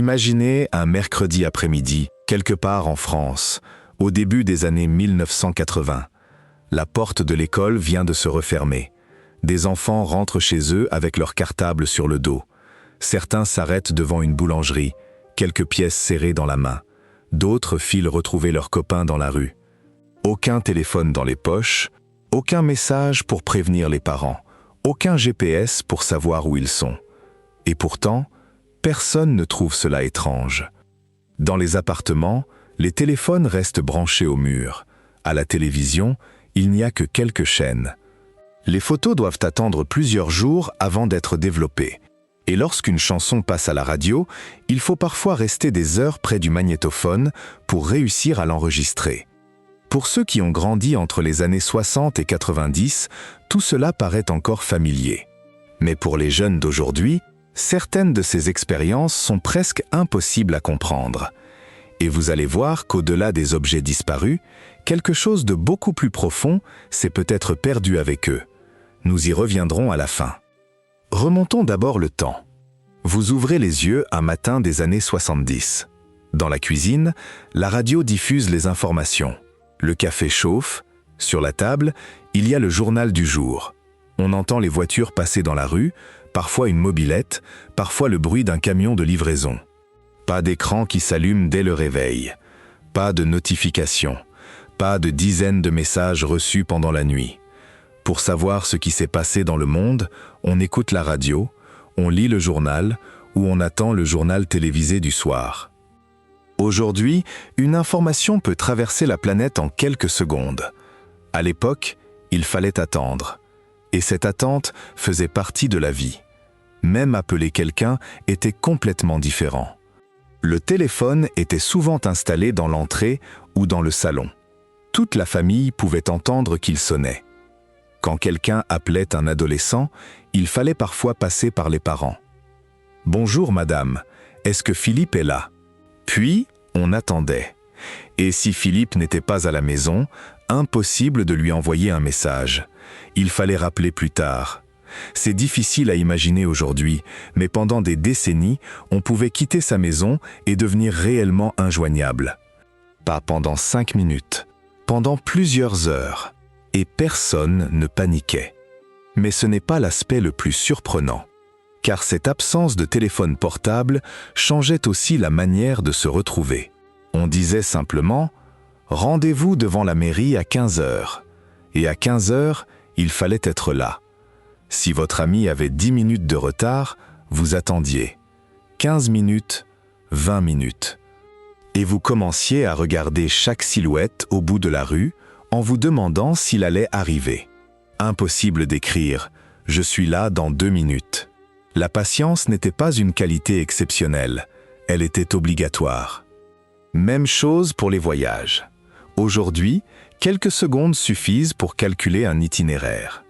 Imaginez un mercredi après-midi, quelque part en France, au début des années 1980. La porte de l'école vient de se refermer. Des enfants rentrent chez eux avec leur cartable sur le dos. Certains s'arrêtent devant une boulangerie, quelques pièces serrées dans la main. D'autres filent retrouver leurs copains dans la rue. Aucun téléphone dans les poches, aucun message pour prévenir les parents, aucun GPS pour savoir où ils sont. Et pourtant, personne ne trouve cela étrange. Dans les appartements, les téléphones restent branchés au mur. À la télévision, il n'y a que quelques chaînes. Les photos doivent attendre plusieurs jours avant d'être développées. Et lorsqu'une chanson passe à la radio, il faut parfois rester des heures près du magnétophone pour réussir à l'enregistrer. Pour ceux qui ont grandi entre les années 60 et 90, tout cela paraît encore familier. Mais pour les jeunes d'aujourd'hui, certaines de ces expériences sont presque impossibles à comprendre. Et vous allez voir qu'au-delà des objets disparus, quelque chose de beaucoup plus profond s'est peut-être perdu avec eux. Nous y reviendrons à la fin. Remontons d'abord le temps. Vous ouvrez les yeux un matin des années 70. Dans la cuisine, la radio diffuse les informations. Le café chauffe. Sur la table, il y a le journal du jour. On entend les voitures passer dans la rue, parfois une mobilette, parfois le bruit d'un camion de livraison. Pas d'écran qui s'allume dès le réveil. Pas de notification. Pas de dizaines de messages reçus pendant la nuit. Pour savoir ce qui s'est passé dans le monde, on écoute la radio, on lit le journal ou on attend le journal télévisé du soir. Aujourd'hui, une information peut traverser la planète en quelques secondes. À l'époque, il fallait attendre. Et cette attente faisait partie de la vie. Même appeler quelqu'un était complètement différent. Le téléphone était souvent installé dans l'entrée ou dans le salon. Toute la famille pouvait entendre qu'il sonnait. Quand quelqu'un appelait un adolescent, il fallait parfois passer par les parents. « Bonjour madame, est-ce que Philippe est là ?» Puis, on attendait. Et si Philippe n'était pas à la maison, impossible de lui envoyer un message. Il fallait rappeler plus tard. C'est difficile à imaginer aujourd'hui, mais pendant des décennies, on pouvait quitter sa maison et devenir réellement injoignable. Pas pendant 5 minutes, pendant plusieurs heures. Et personne ne paniquait. Mais ce n'est pas l'aspect le plus surprenant, car cette absence de téléphone portable changeait aussi la manière de se retrouver. On disait simplement « Rendez-vous devant la mairie à 15 heures » et à 15 heures, il fallait être là. Si votre ami avait 10 minutes de retard, vous attendiez. 15 minutes, 20 minutes. Et vous commenciez à regarder chaque silhouette au bout de la rue en vous demandant s'il allait arriver. Impossible d'écrire « Je suis là dans 2 minutes ». La patience n'était pas une qualité exceptionnelle, elle était obligatoire. Même chose pour les voyages. Aujourd'hui, quelques secondes suffisent pour calculer un itinéraire.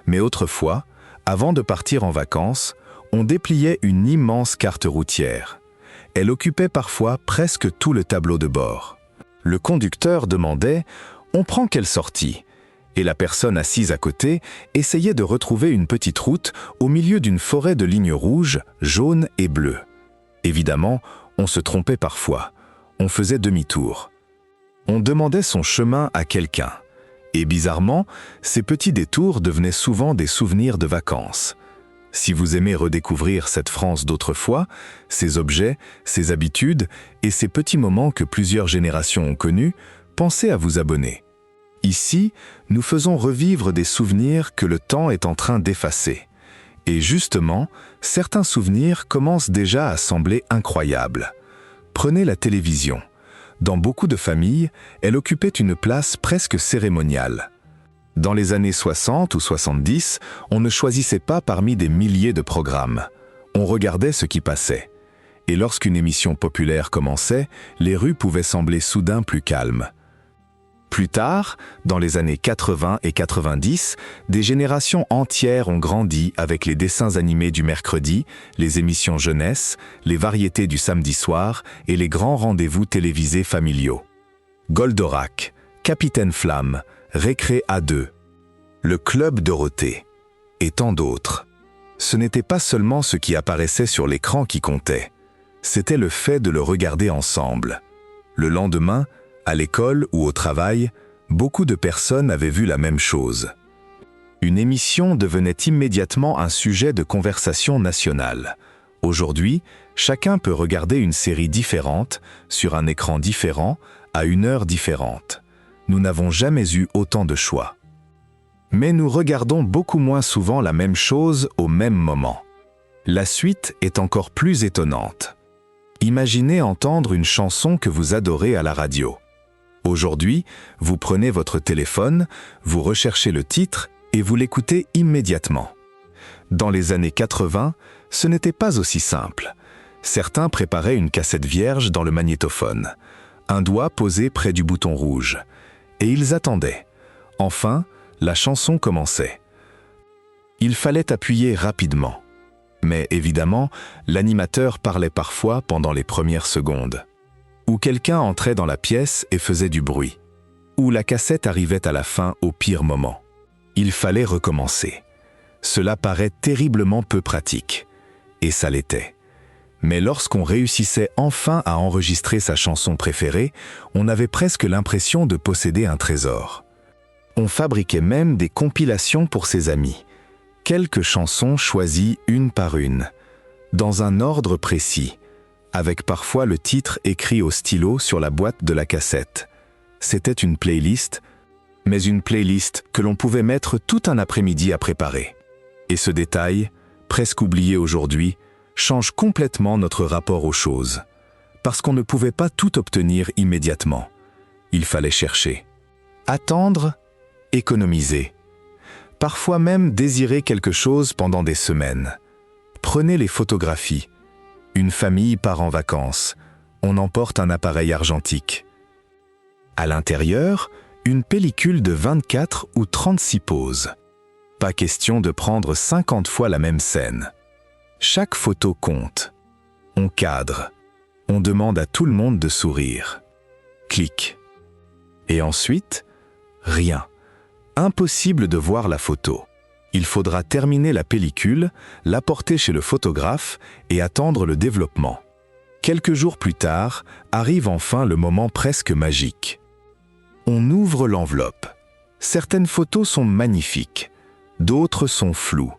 Mais autrefois, avant de partir en vacances, on dépliait une immense carte routière. Elle occupait parfois presque tout le tableau de bord. Le conducteur demandait « On prend quelle sortie ?» Et la personne assise à côté essayait de retrouver une petite route au milieu d'une forêt de lignes rouges, jaunes et bleues. Évidemment, on se trompait parfois. On faisait demi-tour. On demandait son chemin à quelqu'un. Et bizarrement, ces petits détours devenaient souvent des souvenirs de vacances. Si vous aimez redécouvrir cette France d'autrefois, ses objets, ses habitudes et ces petits moments que plusieurs générations ont connus, pensez à vous abonner. Ici, nous faisons revivre des souvenirs que le temps est en train d'effacer. Et justement, certains souvenirs commencent déjà à sembler incroyables. Prenez la télévision. Dans beaucoup de familles, elle occupait une place presque cérémoniale. Dans les années 60 ou 70, on ne choisissait pas parmi des milliers de programmes. On regardait ce qui passait. Et lorsqu'une émission populaire commençait, les rues pouvaient sembler soudain plus calmes. Plus tard, dans les années 80 et 90, des générations entières ont grandi avec les dessins animés du mercredi, les émissions jeunesse, les variétés du samedi soir et les grands rendez-vous télévisés familiaux. Goldorak, Capitaine Flamme, Récré A2, le Club Dorothée et tant d'autres. Ce n'était pas seulement ce qui apparaissait sur l'écran qui comptait. C'était le fait de le regarder ensemble. Le lendemain, à l'école ou au travail, beaucoup de personnes avaient vu la même chose. Une émission devenait immédiatement un sujet de conversation nationale. Aujourd'hui, chacun peut regarder une série différente, sur un écran différent, à une heure différente. Nous n'avons jamais eu autant de choix. Mais nous regardons beaucoup moins souvent la même chose au même moment. La suite est encore plus étonnante. Imaginez entendre une chanson que vous adorez à la radio. Aujourd'hui, vous prenez votre téléphone, vous recherchez le titre et vous l'écoutez immédiatement. Dans les années 80, ce n'était pas aussi simple. Certains préparaient une cassette vierge dans le magnétophone, un doigt posé près du bouton rouge, et ils attendaient. Enfin, la chanson commençait. Il fallait appuyer rapidement. Mais évidemment, l'animateur parlait parfois pendant les premières secondes. Ou quelqu'un entrait dans la pièce et faisait du bruit. Ou la cassette arrivait à la fin au pire moment. Il fallait recommencer. Cela paraît terriblement peu pratique. Et ça l'était. Mais lorsqu'on réussissait enfin à enregistrer sa chanson préférée, on avait presque l'impression de posséder un trésor. On fabriquait même des compilations pour ses amis. Quelques chansons choisies une par une, dans un ordre précis, avec parfois le titre écrit au stylo sur la boîte de la cassette. C'était une playlist, mais une playlist que l'on pouvait mettre tout un après-midi à préparer. Et ce détail, presque oublié aujourd'hui, change complètement notre rapport aux choses, parce qu'on ne pouvait pas tout obtenir immédiatement. Il fallait chercher, attendre, économiser. Parfois même désirer quelque chose pendant des semaines. Prenez les photographies. Une famille part en vacances. On emporte un appareil argentique. À l'intérieur, une pellicule de 24 ou 36 poses. Pas question de prendre 50 fois la même scène. Chaque photo compte. On cadre. On demande à tout le monde de sourire. Clic. Et ensuite, rien. Impossible de voir la photo. Il faudra terminer la pellicule, l'apporter chez le photographe et attendre le développement. Quelques jours plus tard, arrive enfin le moment presque magique. On ouvre l'enveloppe. Certaines photos sont magnifiques, d'autres sont floues.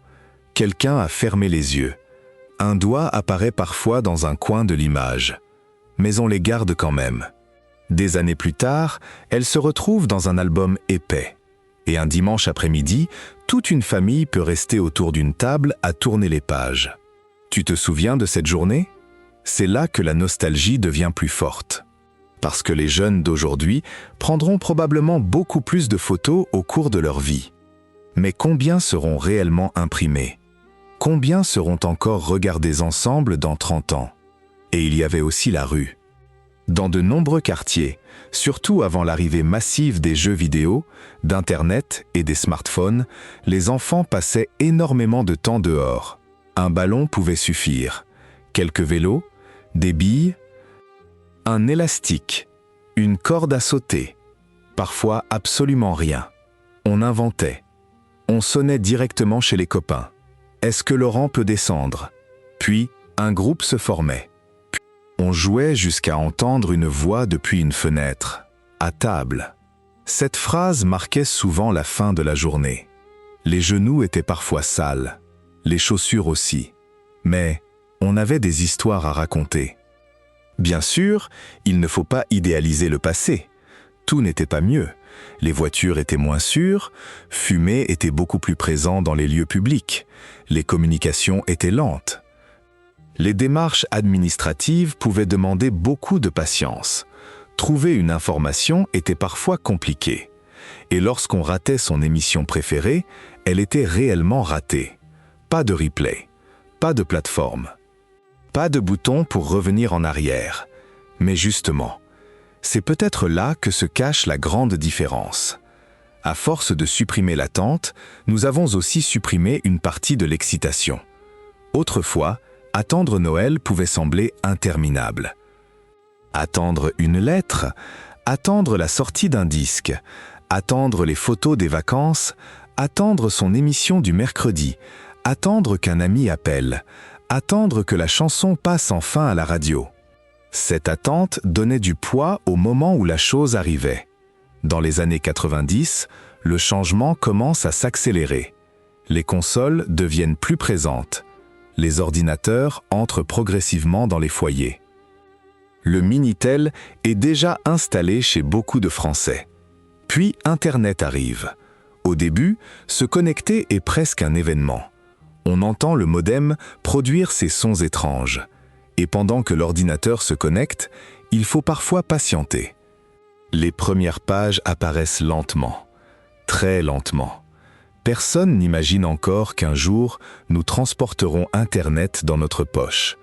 Quelqu'un a fermé les yeux. Un doigt apparaît parfois dans un coin de l'image. Mais on les garde quand même. Des années plus tard, elles se retrouvent dans un album épais. Et un dimanche après-midi, toute une famille peut rester autour d'une table à tourner les pages. Tu te souviens de cette journée? C'est là que la nostalgie devient plus forte. Parce que les jeunes d'aujourd'hui prendront probablement beaucoup plus de photos au cours de leur vie. Mais combien seront réellement imprimées? Combien seront encore regardées ensemble dans 30 ans? Et il y avait aussi la rue. Dans de nombreux quartiers, surtout avant l'arrivée massive des jeux vidéo, d'Internet et des smartphones, les enfants passaient énormément de temps dehors. Un ballon pouvait suffire. Quelques vélos, des billes, un élastique, une corde à sauter. Parfois absolument rien. On inventait. On sonnait directement chez les copains. Est-ce que Laurent peut descendre? Puis, un groupe se formait. On jouait jusqu'à entendre une voix depuis une fenêtre, à table. Cette phrase marquait souvent la fin de la journée. Les genoux étaient parfois sales, les chaussures aussi. Mais on avait des histoires à raconter. Bien sûr, il ne faut pas idéaliser le passé. Tout n'était pas mieux. Les voitures étaient moins sûres, fumer était beaucoup plus présent dans les lieux publics, les communications étaient lentes. Les démarches administratives pouvaient demander beaucoup de patience. Trouver une information était parfois compliqué. Et lorsqu'on ratait son émission préférée, elle était réellement ratée. Pas de replay, pas de plateforme, pas de bouton pour revenir en arrière. Mais justement, c'est peut-être là que se cache la grande différence. À force de supprimer l'attente, nous avons aussi supprimé une partie de l'excitation. Autrefois, attendre Noël pouvait sembler interminable. Attendre une lettre, attendre la sortie d'un disque, attendre les photos des vacances, attendre son émission du mercredi, attendre qu'un ami appelle, attendre que la chanson passe enfin à la radio. Cette attente donnait du poids au moment où la chose arrivait. Dans les années 90, le changement commence à s'accélérer. Les consoles deviennent plus présentes. Les ordinateurs entrent progressivement dans les foyers. Le Minitel est déjà installé chez beaucoup de Français. Puis Internet arrive. Au début, se connecter est presque un événement. On entend le modem produire ces sons étranges. Et pendant que l'ordinateur se connecte, il faut parfois patienter. Les premières pages apparaissent lentement, très lentement. Personne n'imagine encore qu'un jour, nous transporterons Internet dans notre poche.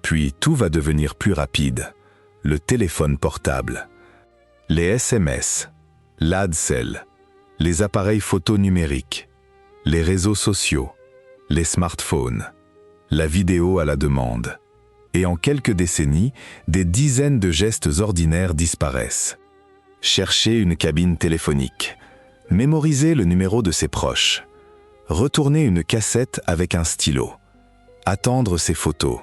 Puis tout va devenir plus rapide. Le téléphone portable, les SMS, l'ADSL, les appareils photo numériques, les réseaux sociaux, les smartphones, la vidéo à la demande. Et en quelques décennies, des dizaines de gestes ordinaires disparaissent. Chercher une cabine téléphonique, mémoriser le numéro de ses proches, retourner une cassette avec un stylo, attendre ses photos,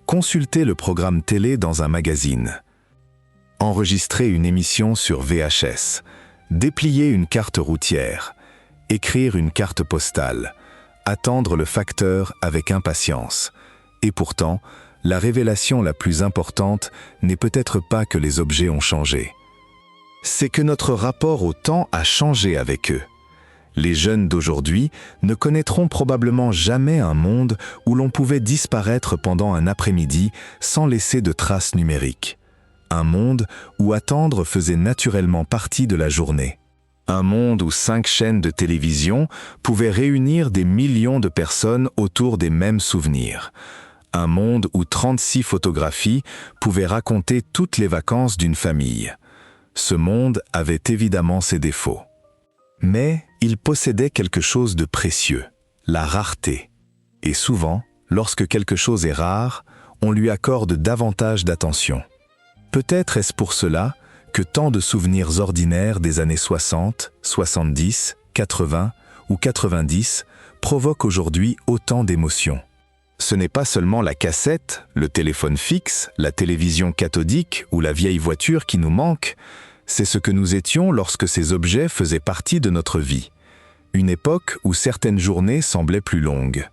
consulter le programme télé dans un magazine, enregistrer une émission sur VHS, déplier une carte routière, écrire une carte postale, attendre le facteur avec impatience. Et pourtant, la révélation la plus importante n'est peut-être pas que les objets ont changé. C'est que notre rapport au temps a changé avec eux. Les jeunes d'aujourd'hui ne connaîtront probablement jamais un monde où l'on pouvait disparaître pendant un après-midi sans laisser de traces numériques. Un monde où attendre faisait naturellement partie de la journée. Un monde où 5 chaînes de télévision pouvaient réunir des millions de personnes autour des mêmes souvenirs. Un monde où 36 photographies pouvaient raconter toutes les vacances d'une famille. Ce monde avait évidemment ses défauts. Mais il possédait quelque chose de précieux, la rareté. Et souvent, lorsque quelque chose est rare, on lui accorde davantage d'attention. Peut-être est-ce pour cela que tant de souvenirs ordinaires des années 60, 70, 80 ou 90 provoquent aujourd'hui autant d'émotions. Ce n'est pas seulement la cassette, le téléphone fixe, la télévision cathodique ou la vieille voiture qui nous manquent, c'est ce que nous étions lorsque ces objets faisaient partie de notre vie. Une époque où certaines journées semblaient plus longues,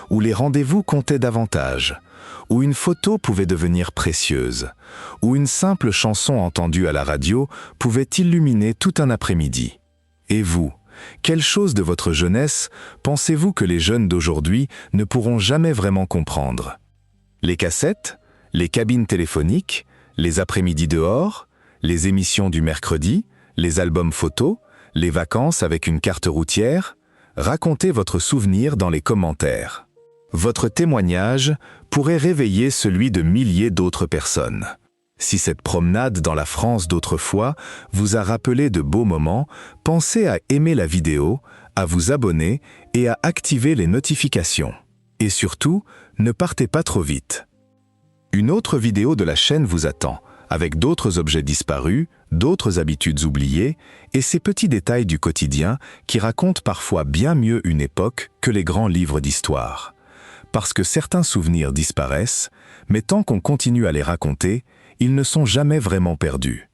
où les rendez-vous comptaient davantage, où une photo pouvait devenir précieuse, où une simple chanson entendue à la radio pouvait illuminer tout un après-midi. Et vous, quelle chose de votre jeunesse pensez-vous que les jeunes d'aujourd'hui ne pourront jamais vraiment comprendre? Les cassettes, les cabines téléphoniques, les après-midi dehors, les émissions du mercredi, les albums photos, les vacances avec une carte routière? Racontez votre souvenir dans les commentaires. Votre témoignage pourrait réveiller celui de milliers d'autres personnes. Si cette promenade dans la France d'autrefois vous a rappelé de beaux moments, pensez à aimer la vidéo, à vous abonner et à activer les notifications. Et surtout, ne partez pas trop vite. Une autre vidéo de la chaîne vous attend, avec d'autres objets disparus, d'autres habitudes oubliées et ces petits détails du quotidien qui racontent parfois bien mieux une époque que les grands livres d'histoire. Parce que certains souvenirs disparaissent, mais tant qu'on continue à les raconter, ils ne sont jamais vraiment perdus.